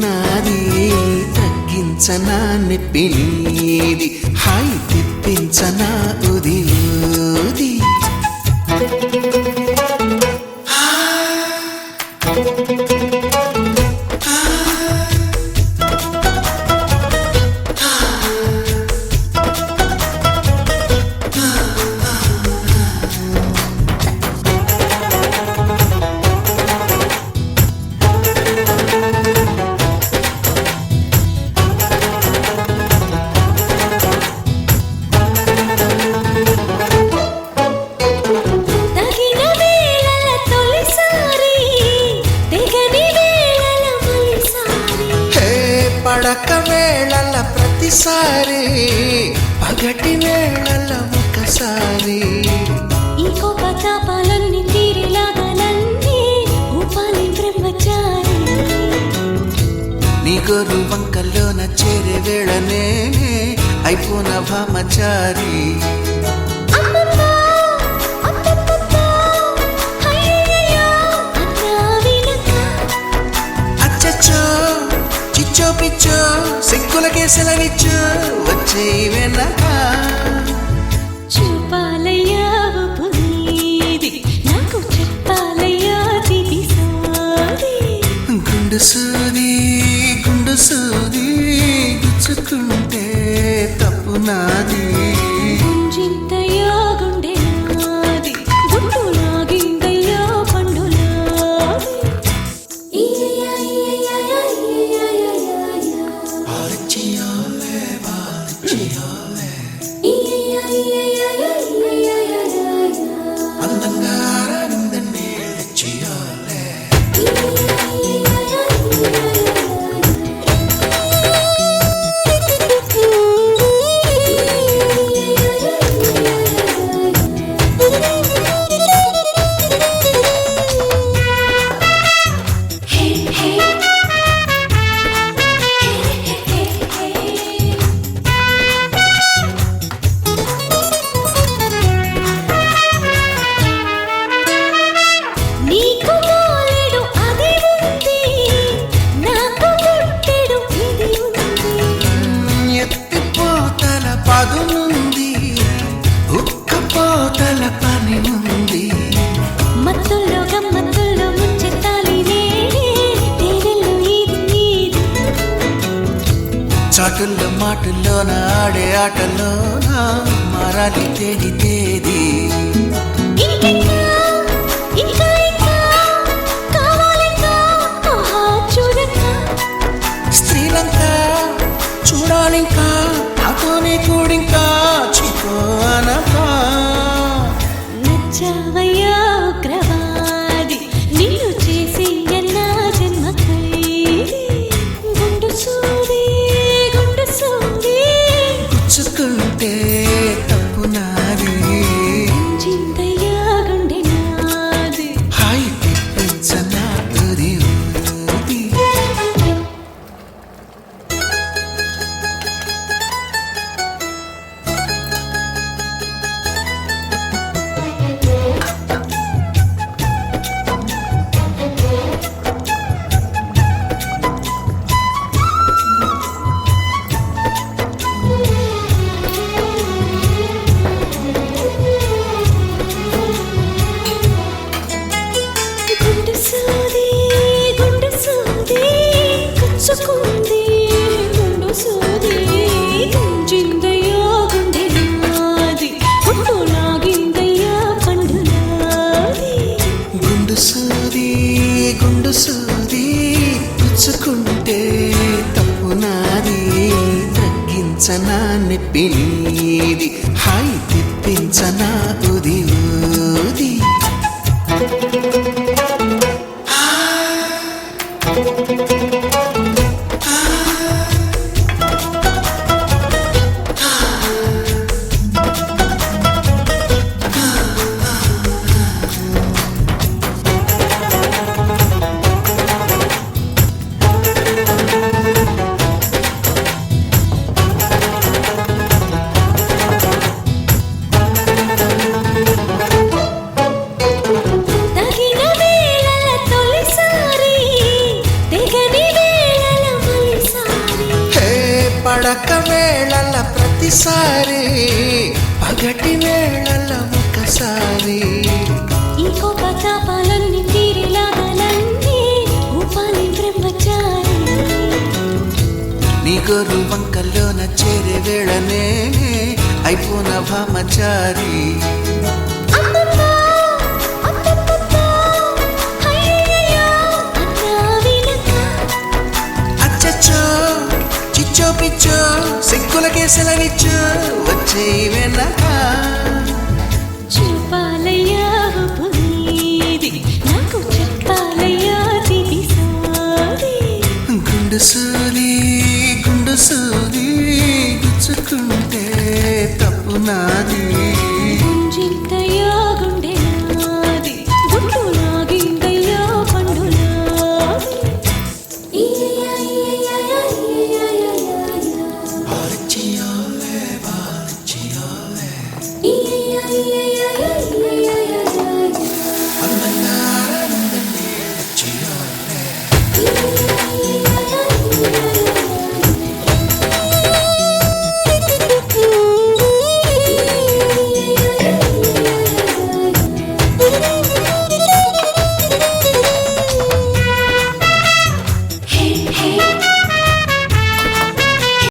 నాది తగ్గించనా నొప్పి నీది హాయి తెప్పించనా ఉది ఊది పడక వేళల ప్రతిసారి పగటి వేళల ఒకసారి ఈ కోపతాపాలన్నీ తీరిలాగాలన్నీ ఊపాలి బ్రహ్మచారి నీ గొర్రు వంకల్లోన చేరే వేళ నేనే అయిపోన భామచారి పిచ్చో పిచ్చో సిక్కులకే సెలవిచ్చు వచ్చే వెనక చూపాలయ్యా పునీది నాకు చెప్పాలయ్యా దిదిసాది గుండు సూది గుచ్చుకుంటే తప్పు నాది గుంజింతయ్యా గుండె నాది గుండు లాగిందయ్యా పండు నాది అందంగా ఆనందండి చేయాలే పదునుంది ఉక్కపోతల పని ఉంది మత్తుల్లో గమ్మత్తుల్లో ముంచెత్తాలి తేనెల్లో ఇది చాటుల్లో మాటుల్లోన ఆడే ఆటల్లోన మారాలి తేది స్త్రీలంక చూడాలింకా నాతోనే కూడింకా చికో అనకా నచ్చావయ్యా ఉగ్రవాది నిన్ను చేసి ఎన్నా జన్మ ఖైదీ గుండు సూది గుచ్చుకుంటే తప్పు నాది చింతయ్యా గుండె నాది హాయి తెప్పించనా ఉది ఊది గుండు సూది గుచ్చుకుంది గుండు సూది గుంజిందయ్యా గుండె నాది గుండు లాగిందయ్యా పండు నాది గుండు సూది పుచ్చుకుంటే తప్పు నాది తగ్గించనా నొప్పి నీది హాయి తెప్పించనా ఉది ఊది తగిన వేళ తొలిసారి తెగని పడక వేళల ప్రతిసారి పగటి వేళల ఒకసారి ఈ కోప తాపాలన్నీ తీరిలాగాలన్నీ ఊపాలి బ్రహ్మచారి నీ గోరు వంకల్లోన చేరే వేళనే అయిపోన భామచారి అమ్మమ్మా, అత్తత్తత్తా, అయ్యయ్యో, అన్నా వినక. అచ్చచ్చో చిచ్చో పిచ్చో సిగ్గులకే సెలవిచ్చో వచ్చే వెనక చూపాలయ్యా పునీది, నాకు చెప్పాలయ్యా తిరిసాది. గుండు సూది గుచ్చుకుంటే తప్పు నాది గుంజింతయ్యా గుండె నాది, గుండు లాగిందయ్యా పండు నాది. ఇయ్యయ్యా,